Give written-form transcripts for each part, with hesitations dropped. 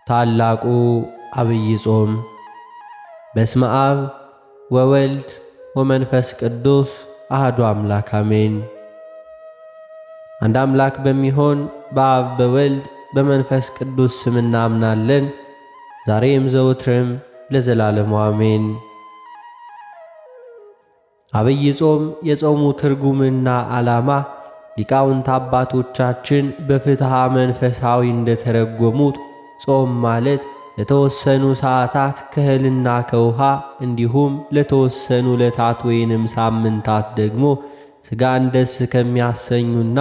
ታላቁ ዐቢይ ጾም። በስመ አብ ወወልድ ወመንፈስ ቅዱስ አሐዱ አምላክ አሜን። አንድ አምላክ በሚሆን በአብ በወልድ በመንፈስ ቅዱስ ስም እናምናለን፣ ዛሬም ዘወትርም ለዘላለሙ አሜን። ዐቢይ ጾም የጾሙ ትርጉምና ዓላማ ሊቃውንት አባቶቻችን በፍትሐ መንፈሳዊ እንደተረጎሙት ጾም ማለት ለተወሰኑ ሰዓታት ከእህልና ከውሃ እንዲሁም ለተወሰኑ ዕለታት ወይንም ሳምንታት ደግሞ ሥጋን ደስ ከሚያሰኙና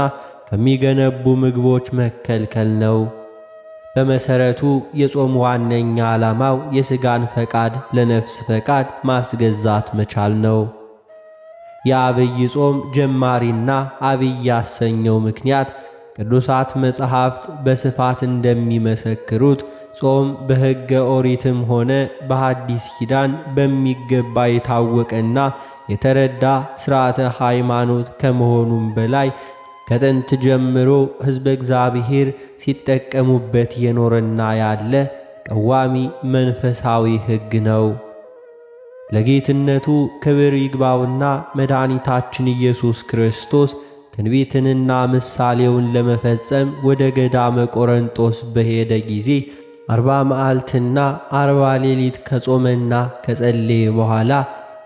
ከሚገነቡ ምግቦች መከልከል ነው። በመሠረቱ የጾም ዋነኛ ዓላማው የሥጋን ፈቃድ ለነፍስ ፈቃድ ማስገዛት መቻል ነው። የዐቢይ ጾም ጀማሪና ዐቢይ ያሰኘው ምክንያት ቅዱሳት መጻሕፍት በስፋት እንደሚመሰክሩት ጾም በሕገ ኦሪትም ሆነ በሐዲስ ኪዳን በሚገባ የታወቀና የተረዳ ሥርዓተ ሃይማኖት ከመሆኑም በላይ ከጥንት ጀምሮ ሕዝበ እግዚአብሔር ሲጠቀሙበት የኖረና ያለ ቀዋሚ መንፈሳዊ ሕግ ነው። ለጌትነቱ ክብር ይግባውና መድኃኒታችን ኢየሱስ ክርስቶስ ትንቢትንና ምሳሌውን ለመፈጸም ወደ ገዳመ ቆሮንጦስ በሄደ ጊዜ 40 መዓልትና 40 ሌሊት ከጾመና ከጸለየ በኋላ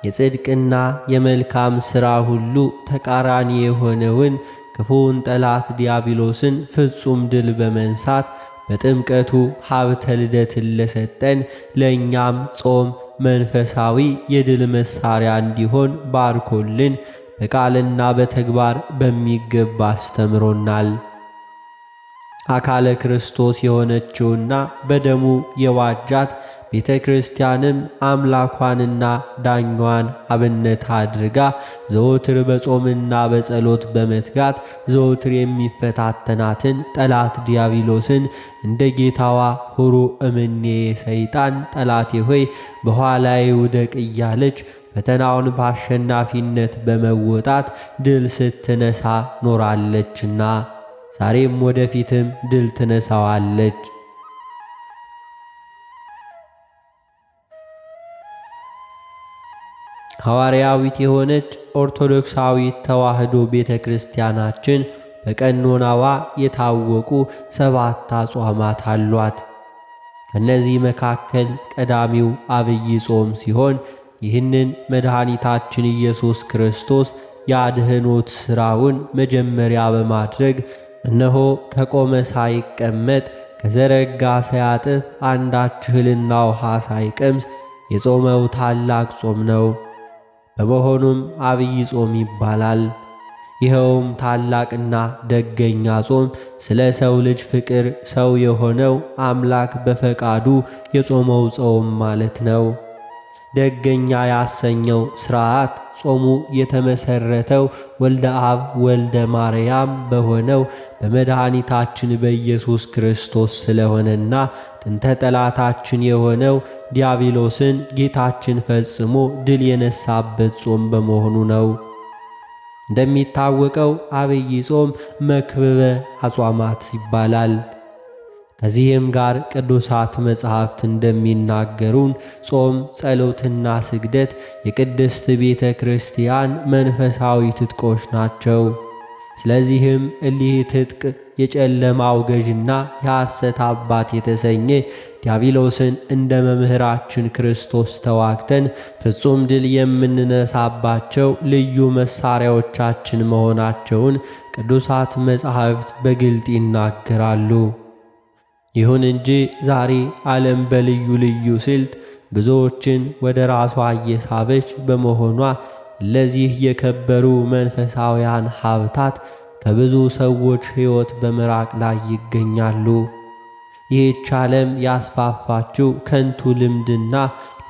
የጽድቅና የመልካም ሥራ ሁሉ ተቃራኒ የሆነውን ክፉውን ጠላት ዲያብሎስን ፍጹም ድል በመንሳት በጥምቀቱ ሀብተ ልደትን ለሰጠን ለእኛም ጾም መንፈሳዊ የድል መሣሪያ እንዲሆን ባርኮልን በቃልና በተግባር በሚገባ አስተምሮናል። አካለ ክርስቶስ የሆነችውና በደሙ የዋጃት ቤተ ክርስቲያንም አምላኳንና ዳኟን አብነት አድርጋ ዘወትር በጾምና በጸሎት በመትጋት ዘወትር የሚፈታተናትን ጠላት ዲያብሎስን እንደ ጌታዋ ሁሩ እምኔ ሰይጣን ጠላቴ ሆይ በኋላዬ ውደቅ እያለች ፈተናውን በአሸናፊነት በመወጣት ድል ስትነሳ ኖራለችና ዛሬም ወደፊትም ድል ትነሳዋለች። ሐዋርያዊት የሆነች ኦርቶዶክሳዊት ተዋሕዶ ቤተ ክርስቲያናችን በቀኖናዋ የታወቁ 7 አጽዋማት አሏት። ከነዚህ መካከል ቀዳሚው ዐቢይ ጾም ሲሆን ይህንን መድኃኒታችን ኢየሱስ ክርስቶስ የአድኅኖት ሥራውን መጀመሪያ በማድረግ እነሆ ከቆመ ሳይቀመጥ ከዘረጋ ሳያጥፍ አንዳች እህልና ውሃ ሳይቀምስ የጾመው ታላቅ ጾም ነው። በመሆኑም ዐቢይ ጾም ይባላል። ይኸውም ታላቅና ደገኛ ጾም ስለ ሰው ልጅ ፍቅር ሰው የሆነው አምላክ በፈቃዱ የጾመው ጾም ማለት ነው። ደገኛ ያሰኘው ሥርዓት ጾሙ የተመሠረተው ወልደ አብ ወልደ ማርያም በሆነው በመድኃኒታችን በኢየሱስ ክርስቶስ ስለሆነና ጥንተ ጠላታችን የሆነው ዲያብሎስን ጌታችን ፈጽሞ ድል የነሳበት ጾም በመሆኑ ነው። እንደሚታወቀው ዐቢይ ጾም መክብበ አጽዋማት ይባላል። ከዚህም ጋር ቅዱሳት መጻሕፍት እንደሚናገሩን ጾም፣ ጸሎትና ስግደት የቅድስት ቤተ ክርስቲያን መንፈሳዊ ትጥቆች ናቸው። ስለዚህም እሊህ ትጥቅ የጨለማው ገዥና የሐሰት አባት የተሰኘ ዲያብሎስን እንደ መምህራችን ክርስቶስ ተዋግተን ፍጹም ድል የምንነሳባቸው ልዩ መሣሪያዎቻችን መሆናቸውን ቅዱሳት መጻሕፍት በግልጥ ይናገራሉ። ይሁን እንጂ ዛሬ ዓለም በልዩ ልዩ ስልት ብዙዎችን ወደ ራሷ እየሳበች በመሆኗ ለዚህ የከበሩ መንፈሳውያን ሀብታት ከብዙ ሰዎች ሕይወት በመራቅ ላይ ይገኛሉ። ይህች ዓለም ያስፋፋችው ከንቱ ልምድና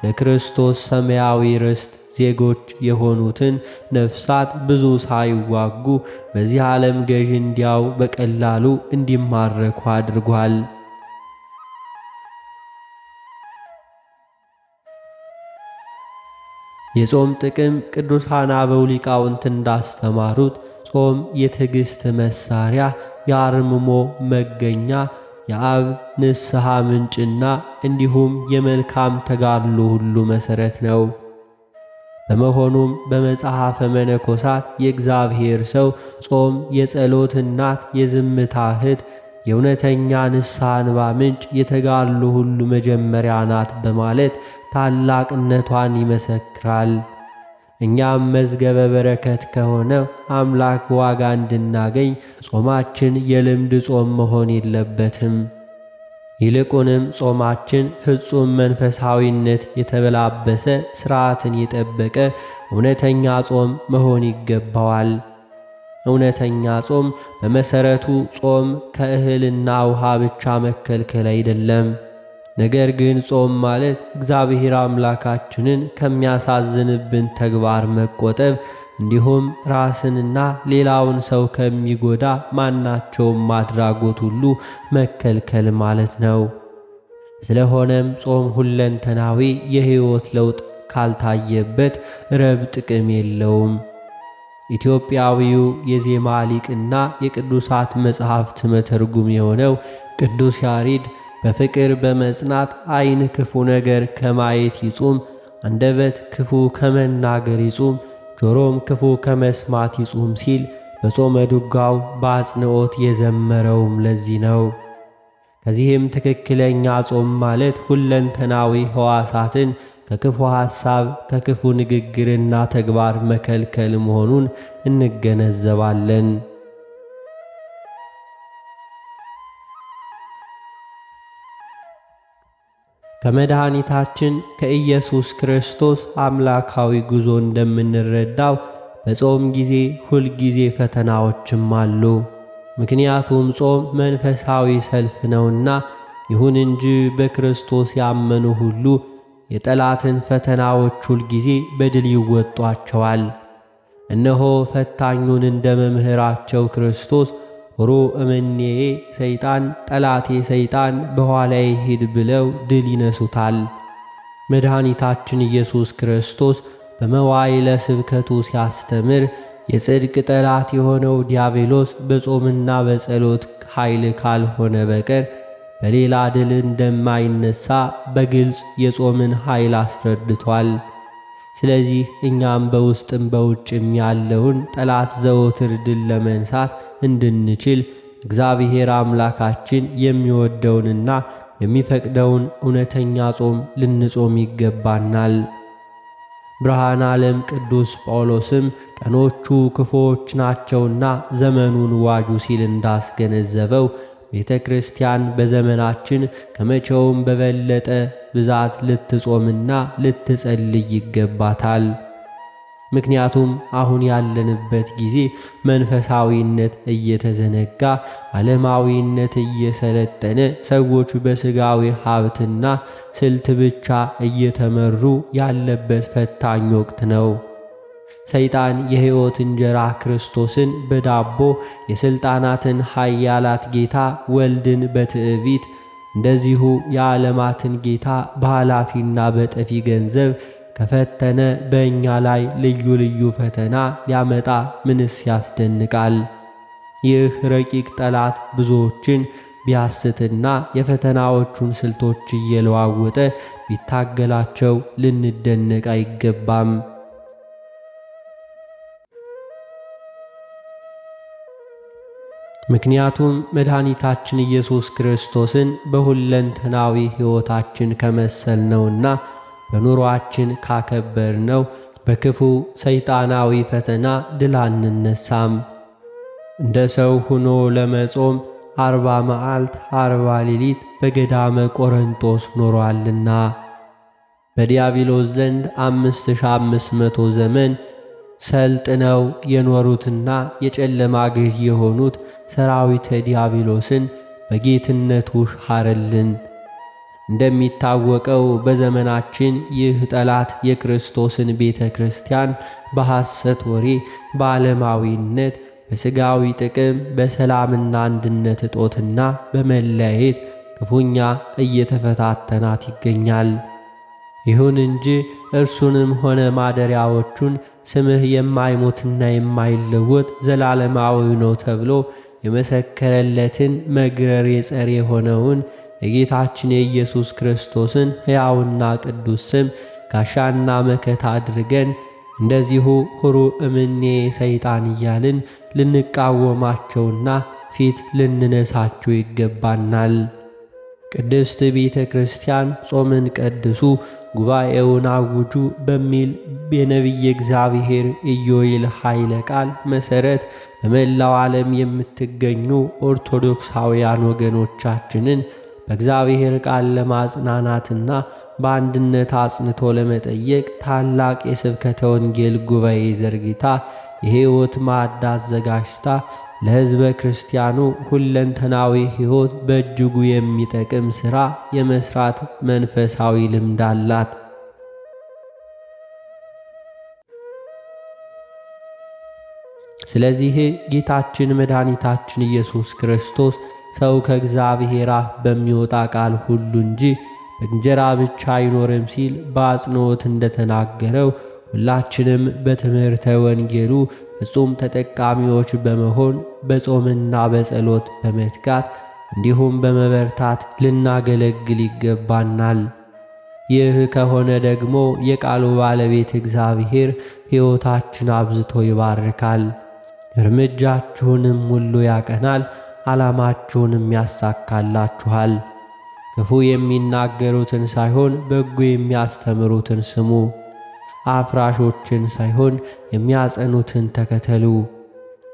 ለክርስቶስ ሰማያዊ ርስት ዜጎች የሆኑትን ነፍሳት ብዙ ሳይዋጉ በዚህ ዓለም ገዥ እንዲያው በቀላሉ እንዲማረኩ አድርጓል። የጾም ጥቅም ቅዱሳን አበው ሊቃውንት እንዳስተማሩት ጾም የትዕግሥት መሣሪያ፣ የአርምሞ መገኛ፣ የአብ ንስሐ ምንጭና እንዲሁም የመልካም ተጋድሎ ሁሉ መሠረት ነው። በመሆኑም በመጽሐፈ መነኮሳት የእግዚአብሔር ሰው ጾም የጸሎት እናት፣ የዝምታ እህት፣ የእውነተኛ ንስሐ እንባ ምንጭ፣ የተጋድሎ ሁሉ መጀመሪያ ናት በማለት ታላቅነቷን ይመሰክራል። እኛም መዝገበ በረከት ከሆነው አምላክ ዋጋ እንድናገኝ ጾማችን የልምድ ጾም መሆን የለበትም። ይልቁንም ጾማችን ፍጹም መንፈሳዊነት የተበላበሰ ሥርዓትን የጠበቀ እውነተኛ ጾም መሆን ይገባዋል። እውነተኛ ጾም በመሠረቱ ጾም ከእህልና ውሃ ብቻ መከልከል አይደለም። ነገር ግን ጾም ማለት እግዚአብሔር አምላካችንን ከሚያሳዝንብን ተግባር መቆጠብ እንዲሁም ራስንና ሌላውን ሰው ከሚጎዳ ማናቸውም አድራጎት ሁሉ መከልከል ማለት ነው። ስለሆነም ጾም ሁለንተናዊ የሕይወት ለውጥ ካልታየበት ረብ ጥቅም የለውም። ኢትዮጵያዊው የዜማ ሊቅና የቅዱሳት መጻሕፍት መተርጉም የሆነው ቅዱስ ያሬድ በፍቅር በመጽናት ዓይን ክፉ ነገር ከማየት ይጹም፣ አንደበት ክፉ ከመናገር ይጹም፣ ጆሮም ክፉ ከመስማት ይጹም ሲል በጾመ ዱጋው በአጽንዖት የዘመረውም ለዚህ ነው። ከዚህም ትክክለኛ ጾም ማለት ሁለንተናዊ ሕዋሳትን ከክፉ ሐሳብ፣ ከክፉ ንግግርና ተግባር መከልከል መሆኑን እንገነዘባለን። ከመድኃኒታችን ከኢየሱስ ክርስቶስ አምላካዊ ጉዞ እንደምንረዳው በጾም ጊዜ ሁልጊዜ ፈተናዎችም አሉ። ምክንያቱም ጾም መንፈሳዊ ሰልፍ ነውና። ይሁን እንጂ በክርስቶስ ያመኑ ሁሉ የጠላትን ፈተናዎች ሁልጊዜ በድል ይወጧቸዋል። እነሆ ፈታኙን እንደ መምህራቸው ክርስቶስ ሆሮ እምኔዬ ሰይጣን፣ ጠላቴ ሰይጣን በኋላዬ ሂድ ብለው ድል ይነሱታል። መድኃኒታችን ኢየሱስ ክርስቶስ በመዋዕለ ስብከቱ ሲያስተምር የጽድቅ ጠላት የሆነው ዲያብሎስ በጾምና በጸሎት ኃይል ካልሆነ በቀር በሌላ ድል እንደማይነሳ በግልጽ የጾምን ኃይል አስረድቷል። ስለዚህ እኛም በውስጥም በውጭም ያለውን ጠላት ዘወትር ድል ለመንሳት እንድንችል እግዚአብሔር አምላካችን የሚወደውንና የሚፈቅደውን እውነተኛ ጾም ልንጾም ይገባናል። ብርሃነ ዓለም ቅዱስ ጳውሎስም ቀኖቹ ክፉዎች ናቸውና ዘመኑን ዋጁ ሲል እንዳስገነዘበው ቤተ ክርስቲያን በዘመናችን ከመቼውም በበለጠ ብዛት ልትጾምና ልትጸልይ ይገባታል። ምክንያቱም አሁን ያለንበት ጊዜ መንፈሳዊነት እየተዘነጋ ዓለማዊነት እየሰለጠነ ሰዎች በሥጋዊ ሀብትና ስልት ብቻ እየተመሩ ያለበት ፈታኝ ወቅት ነው። ሰይጣን የሕይወት እንጀራ ክርስቶስን በዳቦ የሥልጣናትን ኃያላት ጌታ ወልድን በትዕቢት እንደዚሁ የዓለማትን ጌታ በኃላፊና በጠፊ ገንዘብ ከፈተነ በእኛ ላይ ልዩ ልዩ ፈተና ሊያመጣ ምንስ ያስደንቃል? ይህ ረቂቅ ጠላት ብዙዎችን ቢያስትና የፈተናዎቹን ስልቶች እየለዋወጠ ቢታገላቸው ልንደነቅ አይገባም። ምክንያቱም መድኃኒታችን ኢየሱስ ክርስቶስን በሁለንተናዊ ሕይወታችን ከመሰልነውና በኑሮአችን ካከበርነው በክፉ ሰይጣናዊ ፈተና ድል አንነሳም። እንደ ሰው ሆኖ ለመጾም 40 መዓልት 40 ሌሊት በገዳመ ቆሮንጦስ ኖሯልና በዲያብሎስ ዘንድ 5500 ዘመን ሰልጥነው የኖሩትና የጨለማ ገዥ የሆኑት ሰራዊተ ዲያብሎስን በጌትነቱ ሻረልን። እንደሚታወቀው በዘመናችን ይህ ጠላት የክርስቶስን ቤተ ክርስቲያን በሐሰት ወሬ፣ በዓለማዊነት፣ በሥጋዊ ጥቅም፣ በሰላምና አንድነት እጦትና በመለያየት ክፉኛ እየተፈታተናት ይገኛል። ይሁን እንጂ እርሱንም ሆነ ማደሪያዎቹን ስምህ የማይሞትና የማይለወጥ ዘላለማዊ ነው ተብሎ የመሰከረለትን መግረር የጸር የሆነውን የጌታችን የኢየሱስ ክርስቶስን ሕያውና ቅዱስ ስም ጋሻና መከታ አድርገን እንደዚሁ ሁሩ እምኔ ሰይጣን እያልን ልንቃወማቸውና ፊት ልንነሳቸው ይገባናል። ቅድስት ቤተ ክርስቲያን ጾምን ቀድሱ፣ ጉባኤውን አውጁ በሚል የነቢየ እግዚአብሔር ኢዮኤል ኃይለ ቃል መሠረት በመላው ዓለም የምትገኙ ኦርቶዶክሳውያን ወገኖቻችንን በእግዚአብሔር ቃል ለማጽናናትና በአንድነት አጽንቶ ለመጠየቅ ታላቅ የስብከተ ወንጌል ጉባኤ ዘርግታ የሕይወት ማዕድ አዘጋጅታ ለሕዝበ ክርስቲያኑ ሁለንተናዊ ሕይወት በእጅጉ የሚጠቅም ሥራ የመሥራት መንፈሳዊ ልምድ አላት። ስለዚህ ጌታችን መድኃኒታችን ኢየሱስ ክርስቶስ ሰው ከእግዚአብሔር አፍ በሚወጣ ቃል ሁሉ እንጂ በእንጀራ ብቻ አይኖርም ሲል በአጽንዖት እንደተናገረው ሁላችንም በትምህርተ ወንጌሉ ፍጹም ተጠቃሚዎች በመሆን በጾምና በጸሎት በመትጋት እንዲሁም በመበርታት ልናገለግል ይገባናል። ይህ ከሆነ ደግሞ የቃሉ ባለቤት እግዚአብሔር ሕይወታችን አብዝቶ ይባርካል፣ እርምጃችሁንም ሁሉ ያቀናል፣ ዓላማችሁንም ያሳካላችኋል። ክፉ የሚናገሩትን ሳይሆን በጎ የሚያስተምሩትን ስሙ። አፍራሾችን ሳይሆን የሚያጸኑትን ተከተሉ።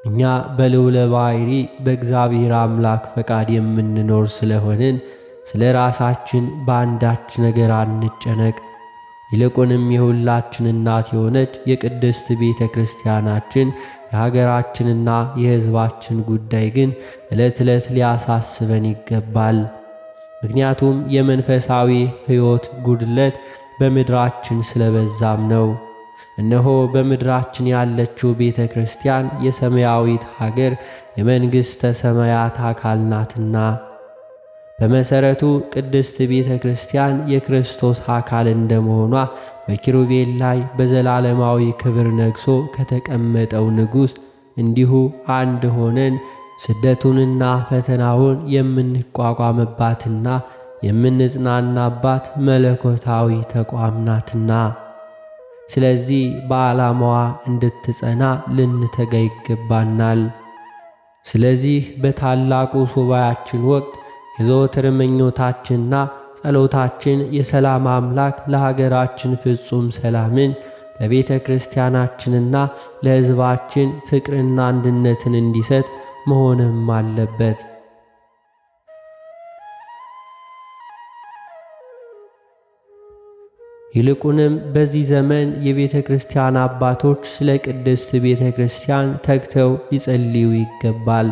እኛ በልዑለ ባሕሪ በእግዚአብሔር አምላክ ፈቃድ የምንኖር ስለሆንን ስለ ራሳችን በአንዳች ነገር አንጨነቅ። ይልቁንም የሁላችን እናት የሆነች የቅድስት ቤተ ክርስቲያናችን የሀገራችንና የሕዝባችን ጉዳይ ግን ዕለት ዕለት ሊያሳስበን ይገባል። ምክንያቱም የመንፈሳዊ ሕይወት ጉድለት በምድራችን ስለበዛም ነው። እነሆ በምድራችን ያለችው ቤተ ክርስቲያን የሰማያዊት ሀገር የመንግሥተ ሰማያት አካል ናትና። በመሠረቱ ቅድስት ቤተ ክርስቲያን የክርስቶስ አካል እንደመሆኗ በኪሩቤል ላይ በዘላለማዊ ክብር ነግሶ ከተቀመጠው ንጉሥ እንዲሁ አንድ ሆነን ስደቱንና ፈተናውን የምንቋቋምባትና የምንጽናናባት መለኮታዊ ተቋም ናትና። ስለዚህ በዓላማዋ እንድትጸና ልንተጋ ይገባናል። ስለዚህ በታላቁ ሱባኤያችን ወቅት የዘወትር ምኞታችንና ጸሎታችን የሰላም አምላክ ለሀገራችን ፍጹም ሰላምን፣ ለቤተ ክርስቲያናችንና ለሕዝባችን ፍቅርና አንድነትን እንዲሰጥ መሆንም አለበት። ይልቁንም በዚህ ዘመን የቤተ ክርስቲያን አባቶች ስለ ቅድስት ቤተ ክርስቲያን ተግተው ሊጸልዩ ይገባል።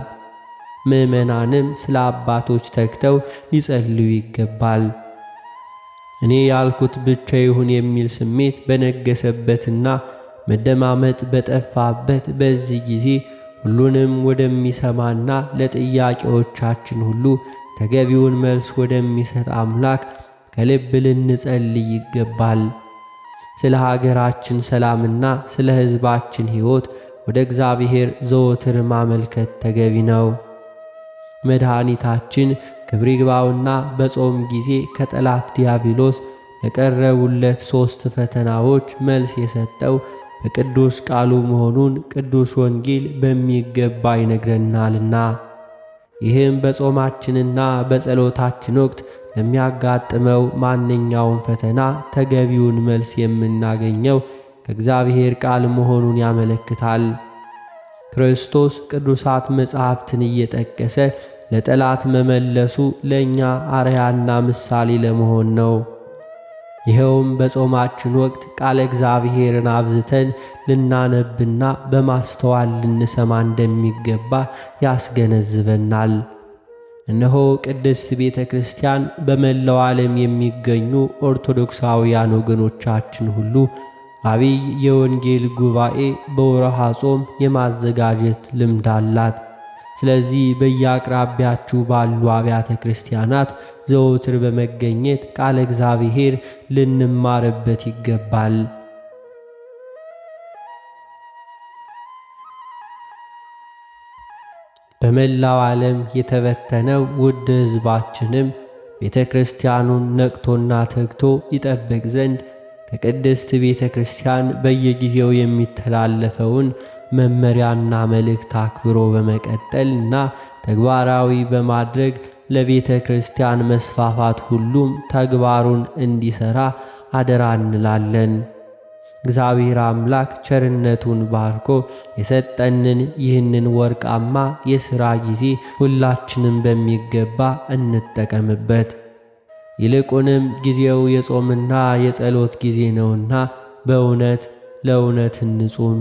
ምዕመናንም ስለ አባቶች ተግተው ሊጸልዩ ይገባል። እኔ ያልኩት ብቻ ይሁን የሚል ስሜት በነገሰበትና መደማመጥ በጠፋበት በዚህ ጊዜ ሁሉንም ወደሚሰማና ለጥያቄዎቻችን ሁሉ ተገቢውን መልስ ወደሚሰጥ አምላክ ከልብ ልንጸልይ ይገባል። ስለ ሀገራችን ሰላምና ስለ ሕዝባችን ሕይወት ወደ እግዚአብሔር ዘወትር ማመልከት ተገቢ ነው። መድኃኒታችን ክብር ይግባውና በጾም ጊዜ ከጠላት ዲያብሎስ ለቀረቡለት 3 ፈተናዎች መልስ የሰጠው በቅዱስ ቃሉ መሆኑን ቅዱስ ወንጌል በሚገባ ይነግረናልና። ይህም በጾማችንና በጸሎታችን ወቅት ለሚያጋጥመው ማንኛውም ፈተና ተገቢውን መልስ የምናገኘው ከእግዚአብሔር ቃል መሆኑን ያመለክታል። ክርስቶስ ቅዱሳት መጻሕፍትን እየጠቀሰ ለጠላት መመለሱ ለእኛ አርያና ምሳሌ ለመሆን ነው። ይኸውም በጾማችን ወቅት ቃለ እግዚአብሔርን አብዝተን ልናነብና በማስተዋል ልንሰማ እንደሚገባ ያስገነዝበናል። እነሆ ቅድስት ቤተ ክርስቲያን በመላው ዓለም የሚገኙ ኦርቶዶክሳውያን ወገኖቻችን ሁሉ አብይ የወንጌል ጉባኤ በወርሃ ጾም የማዘጋጀት ልምድ አላት። ስለዚህ በየአቅራቢያችሁ ባሉ አብያተ ክርስቲያናት ዘወትር በመገኘት ቃለ እግዚአብሔር ልንማርበት ይገባል። በመላው ዓለም የተበተነው ውድ ሕዝባችንም ቤተ ክርስቲያኑን ነቅቶና ተግቶ ይጠብቅ ዘንድ ከቅድስት ቤተ ክርስቲያን በየጊዜው የሚተላለፈውን መመሪያና መልእክት አክብሮ በመቀጠልና ተግባራዊ በማድረግ ለቤተ ክርስቲያን መስፋፋት ሁሉም ተግባሩን እንዲሠራ አደራ እንላለን። እግዚአብሔር አምላክ ቸርነቱን ባርኮ የሰጠንን ይህንን ወርቃማ የሥራ ጊዜ ሁላችንም በሚገባ እንጠቀምበት። ይልቁንም ጊዜው የጾምና የጸሎት ጊዜ ነውና በእውነት ለእውነት እንጹም።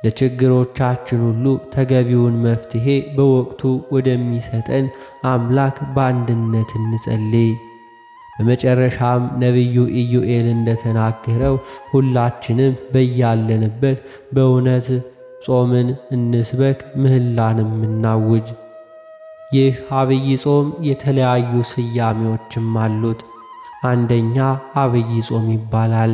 ለችግሮቻችን ሁሉ ተገቢውን መፍትሔ በወቅቱ ወደሚሰጠን አምላክ በአንድነት እንጸልይ። በመጨረሻም ነቢዩ ኢዩኤል እንደተናገረው ሁላችንም በያለንበት በእውነት ጾምን እንስበክ፣ ምህላንም እናውጅ። ይህ አብይ ጾም የተለያዩ ስያሜዎችም አሉት። አንደኛ አብይ ጾም ይባላል።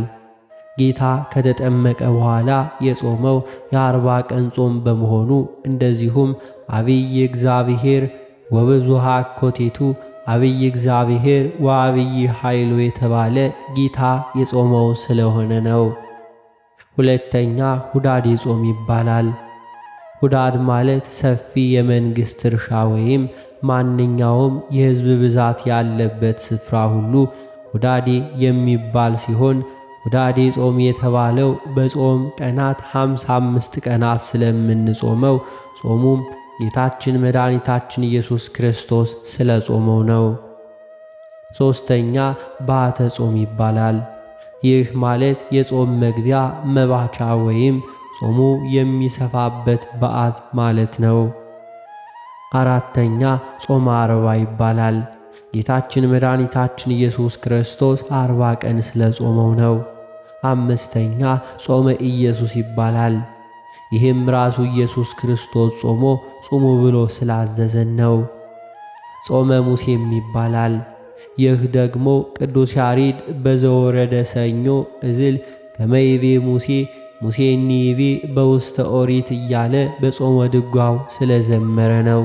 ጌታ ከተጠመቀ በኋላ የጾመው የ40 ቀን ጾም በመሆኑ እንደዚሁም አብይ እግዚአብሔር ወብዙኃ ኮቴቱ አብይ እግዚአብሔር ወአብይ ኃይሉ የተባለ ጌታ የጾመው ስለሆነ ነው። ሁለተኛ ሁዳዴ ጾም ይባላል። ሁዳድ ማለት ሰፊ የመንግሥት እርሻ ወይም ማንኛውም የሕዝብ ብዛት ያለበት ስፍራ ሁሉ ሁዳዴ የሚባል ሲሆን ሁዳዴ ጾም የተባለው በጾም ቀናት 55 ቀናት ስለምንጾመው ጾሙም ጌታችን መድኃኒታችን ኢየሱስ ክርስቶስ ስለ ጾመው ነው። ሦስተኛ ባተ ጾም ይባላል። ይህ ማለት የጾም መግቢያ መባቻ ወይም ጾሙ የሚሰፋበት በዓት ማለት ነው። አራተኛ ጾመ ዓርባ ይባላል። ጌታችን መድኃኒታችን ኢየሱስ ክርስቶስ 40 ቀን ስለ ጾመው ነው። አምስተኛ ጾመ ኢየሱስ ይባላል። ይህም ራሱ ኢየሱስ ክርስቶስ ጾሞ ጹሙ ብሎ ስላዘዘን ነው። ጾመ ሙሴም ይባላል። ይህ ደግሞ ቅዱስ ያሬድ በዘወረደ ሰኞ እዝል ከመይቤ ሙሴ ሙሴኒ ይቤ በውስተ ኦሪት እያለ በጾመ ድጓው ስለዘመረ ነው።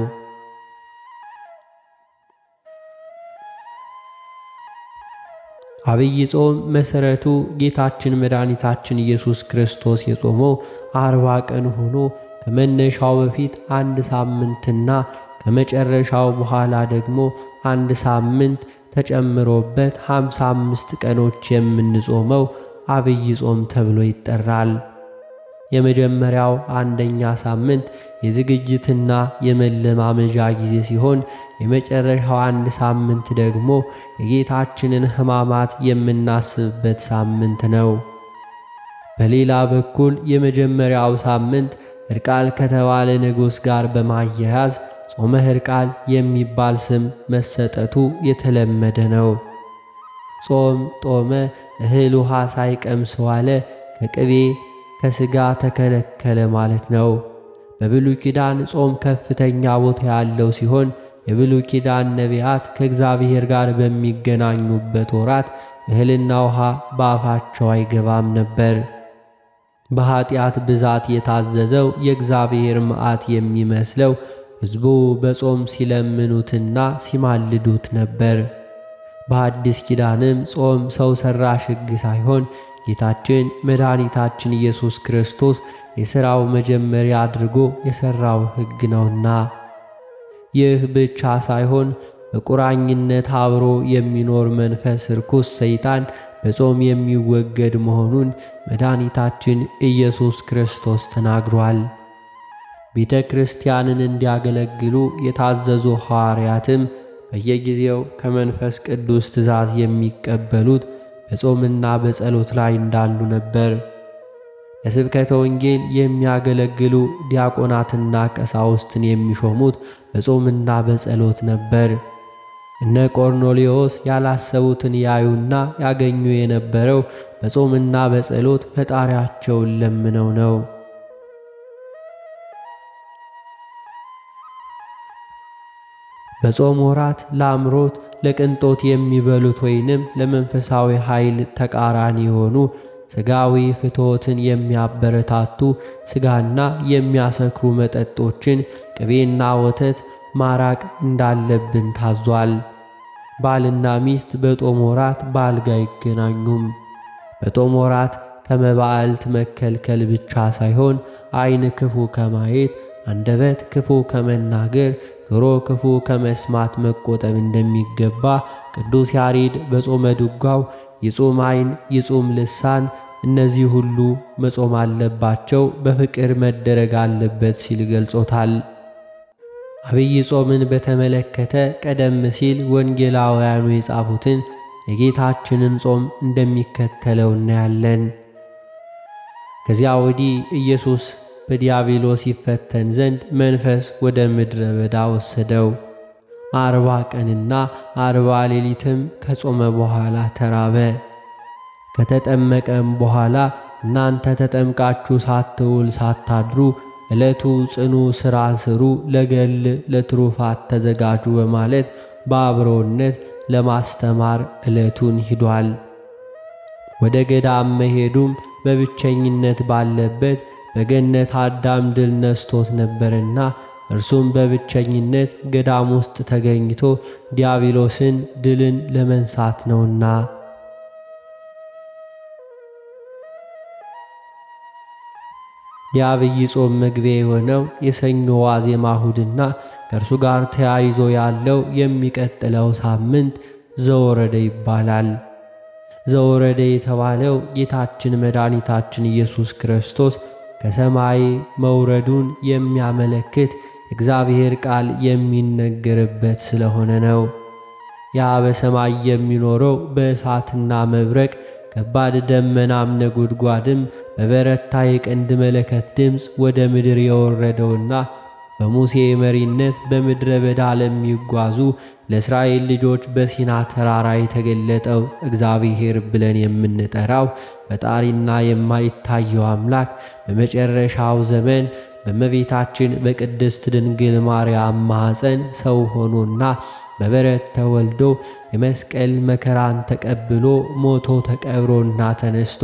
አብይ ጾም መሠረቱ ጌታችን መድኃኒታችን ኢየሱስ ክርስቶስ የጾመው 40 ቀን ሆኖ ከመነሻው በፊት 1 ሳምንትና ከመጨረሻው በኋላ ደግሞ 1 ሳምንት ተጨምሮበት 55 ቀኖች የምንጾመው አብይ ጾም ተብሎ ይጠራል። የመጀመሪያው አንደኛ ሳምንት የዝግጅትና የመለማመጃ ጊዜ ሲሆን የመጨረሻው 1 ሳምንት ደግሞ የጌታችንን ሕማማት የምናስብበት ሳምንት ነው። በሌላ በኩል የመጀመሪያው ሳምንት ሕርቃል ከተባለ ንጉሥ ጋር በማያያዝ ጾመ ሕርቃል የሚባል ስም መሰጠቱ የተለመደ ነው። ጾም ጦመ እህል ውሃ ሳይቀምስ ዋለ፣ ከቅቤ ከሥጋ ተከለከለ ማለት ነው። በብሉይ ኪዳን ጾም ከፍተኛ ቦታ ያለው ሲሆን የብሉይ ኪዳን ነቢያት ከእግዚአብሔር ጋር በሚገናኙበት ወራት እህልና ውሃ በአፋቸው አይገባም ነበር። በኀጢአት ብዛት የታዘዘው የእግዚአብሔር መዓት የሚመስለው ሕዝቡ በጾም ሲለምኑትና ሲማልዱት ነበር። በአዲስ ኪዳንም ጾም ሰው ሠራሽ ሕግ ሳይሆን ጌታችን መድኃኒታችን ኢየሱስ ክርስቶስ የሥራው መጀመሪያ አድርጎ የሠራው ሕግ ነውና። ይህ ብቻ ሳይሆን በቁራኝነት አብሮ የሚኖር መንፈስ ርኩስ ሰይጣን በጾም የሚወገድ መሆኑን መድኃኒታችን ኢየሱስ ክርስቶስ ተናግሯል። ቤተ ክርስቲያንን እንዲያገለግሉ የታዘዙ ሐዋርያትም በየጊዜው ከመንፈስ ቅዱስ ትእዛዝ የሚቀበሉት በጾምና በጸሎት ላይ እንዳሉ ነበር። ለስብከተ ወንጌል የሚያገለግሉ ዲያቆናትና ቀሳውስትን የሚሾሙት በጾምና በጸሎት ነበር። እነ ቆርኔሌዎስ ያላሰቡትን ያዩና ያገኙ የነበረው በጾምና በጸሎት ፈጣሪያቸውን ለምነው ነው። በጾም ወራት ለአምሮት ለቅንጦት የሚበሉት ወይንም ለመንፈሳዊ ኃይል ተቃራኒ የሆኑ ሥጋዊ ፍትወትን የሚያበረታቱ ሥጋና የሚያሰክሩ መጠጦችን፣ ቅቤና ወተት ማራቅ እንዳለብን ታዟል። ባልና ሚስት በጦም ወራት በአልጋ አይገናኙም። በጦም ወራት ከመባዕልት መከልከል ብቻ ሳይሆን ዓይን ክፉ ከማየት፣ አንደበት ክፉ ከመናገር፣ ጆሮ ክፉ ከመስማት መቆጠብ እንደሚገባ ቅዱስ ያሬድ በጾመ ድጓው ይጹም ዓይን ይጹም ልሳን፣ እነዚህ ሁሉ መጾም አለባቸው፣ በፍቅር መደረግ አለበት ሲል ገልጾታል። አብይ ጾምን በተመለከተ ቀደም ሲል ወንጌላውያኑ የጻፉትን የጌታችንን ጾም እንደሚከተለው እናያለን። ከዚያ ወዲህ ኢየሱስ በዲያብሎስ ይፈተን ዘንድ መንፈስ ወደ ምድረ በዳ ወሰደው። 40 ቀንና 40 ሌሊትም ከጾመ በኋላ ተራበ። ከተጠመቀም በኋላ እናንተ ተጠምቃችሁ ሳትውል ሳታድሩ ዕለቱ ጽኑ ሥራ ስሩ፣ ለገል ለትሩፋት ተዘጋጁ በማለት በአብሮነት ለማስተማር ዕለቱን ሂዷል። ወደ ገዳም መሄዱም በብቸኝነት ባለበት በገነት አዳም ድል ነስቶት ነበርና እርሱም በብቸኝነት ገዳም ውስጥ ተገኝቶ ዲያብሎስን ድልን ለመንሳት ነውና። የአብይ ጾም መግቢያ የሆነው የሰኞ ዋዜማ እሁድና ከእርሱ ጋር ተያይዞ ያለው የሚቀጥለው ሳምንት ዘወረደ ይባላል። ዘወረደ የተባለው ጌታችን መድኃኒታችን ኢየሱስ ክርስቶስ ከሰማይ መውረዱን የሚያመለክት እግዚአብሔር ቃል የሚነገርበት ስለሆነ ነው። ያ በሰማይ የሚኖረው በእሳትና መብረቅ ከባድ ደመናም ነጎድጓድም በበረታ የቀንድ መለከት ድምፅ ወደ ምድር የወረደውና በሙሴ መሪነት በምድረ በዳ ለሚጓዙ ለእስራኤል ልጆች በሲና ተራራ የተገለጠው እግዚአብሔር ብለን የምንጠራው ፈጣሪና የማይታየው አምላክ በመጨረሻው ዘመን በእመቤታችን በቅድስት ድንግል ማርያም ማኅፀን ሰው ሆኖና በበረት ተወልዶ የመስቀል መከራን ተቀብሎ ሞቶ ተቀብሮና ተነስቶ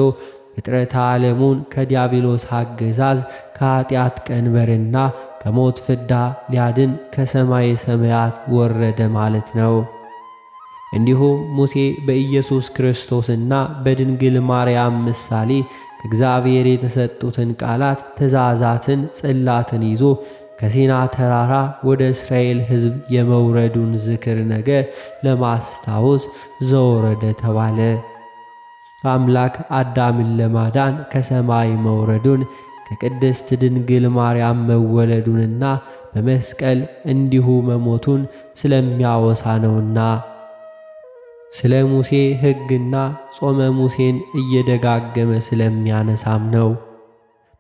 ፍጥረተ ዓለሙን ከዲያብሎስ አገዛዝ ከኀጢአት ቀንበርና ከሞት ፍዳ ሊያድን ከሰማይ ሰማያት ወረደ ማለት ነው። እንዲሁም ሙሴ በኢየሱስ ክርስቶስና በድንግል ማርያም ምሳሌ ከእግዚአብሔር የተሰጡትን ቃላት፣ ትእዛዛትን፣ ጽላትን ይዞ ከሲና ተራራ ወደ እስራኤል ሕዝብ የመውረዱን ዝክር ነገር ለማስታወስ ዘወረደ ተባለ። አምላክ አዳምን ለማዳን ከሰማይ መውረዱን ከቅድስት ድንግል ማርያም መወለዱንና በመስቀል እንዲሁ መሞቱን ስለሚያወሳ ነውና ስለ ሙሴ ሕግና ጾመ ሙሴን እየደጋገመ ስለሚያነሳም ነው።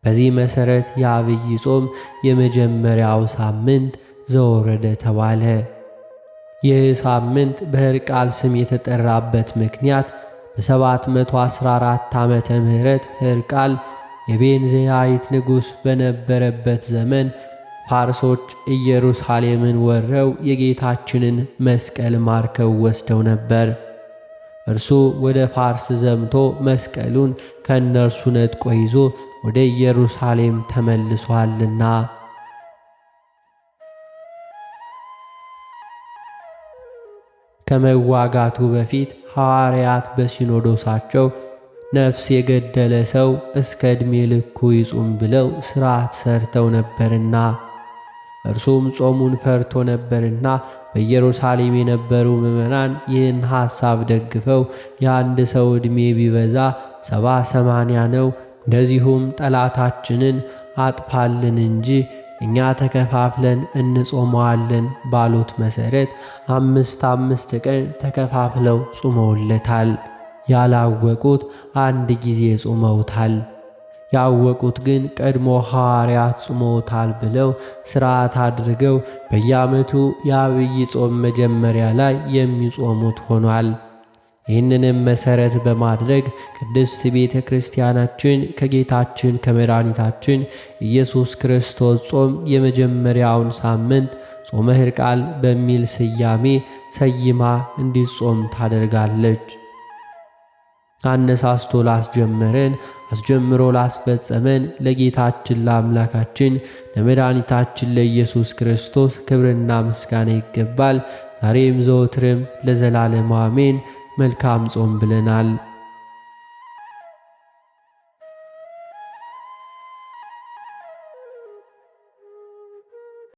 በዚህ መሠረት የአብይ ጾም የመጀመሪያው ሳምንት ዘወረደ ተባለ። ይህ ሳምንት በሕርቃል ስም የተጠራበት ምክንያት በ714 ዓመተ ምህረት ሕርቃል የቤንዘያይት ንጉሥ በነበረበት ዘመን ፋርሶች ኢየሩሳሌምን ወረው የጌታችንን መስቀል ማርከው ወስደው ነበር። እርሱ ወደ ፋርስ ዘምቶ መስቀሉን ከእነርሱ ነጥቆ ይዞ ወደ ኢየሩሳሌም ተመልሷልና። ከመዋጋቱ በፊት ሐዋርያት በሲኖዶሳቸው ነፍስ የገደለ ሰው እስከ ዕድሜ ልኩ ይጹም ብለው ሥርዓት ሰርተው ነበርና እርሱም ጾሙን ፈርቶ ነበርና በኢየሩሳሌም የነበሩ ምዕመናን ይህን ሐሳብ ደግፈው የአንድ ሰው ዕድሜ ቢበዛ 70-80 ነው፣ እንደዚሁም ጠላታችንን አጥፋልን እንጂ እኛ ተከፋፍለን እንጾመዋለን ባሉት መሠረት 5 ቀን ተከፋፍለው ጾመውለታል። ያላወቁት አንድ ጊዜ ጾመውታል። ያወቁት ግን ቀድሞ ሐዋርያት ጾመውታል ብለው ሥርዓት አድርገው በየዓመቱ የአብይ ጾም መጀመሪያ ላይ የሚጾሙት ሆኗል። ይህንንም መሠረት በማድረግ ቅድስት ቤተ ክርስቲያናችን ከጌታችን ከመድኃኒታችን ኢየሱስ ክርስቶስ ጾም የመጀመሪያውን ሳምንት ጾመ ሕርቃል በሚል ስያሜ ሰይማ እንዲጾም ታደርጋለች። አነሳስቶ ላስጀመረን አስጀምሮ ላስፈጸመን ለጌታችን ለአምላካችን ለመድኃኒታችን ለኢየሱስ ክርስቶስ ክብርና ምስጋና ይገባል፣ ዛሬም ዘወትርም ለዘላለሙ አሜን። መልካም ጾም ብለናል።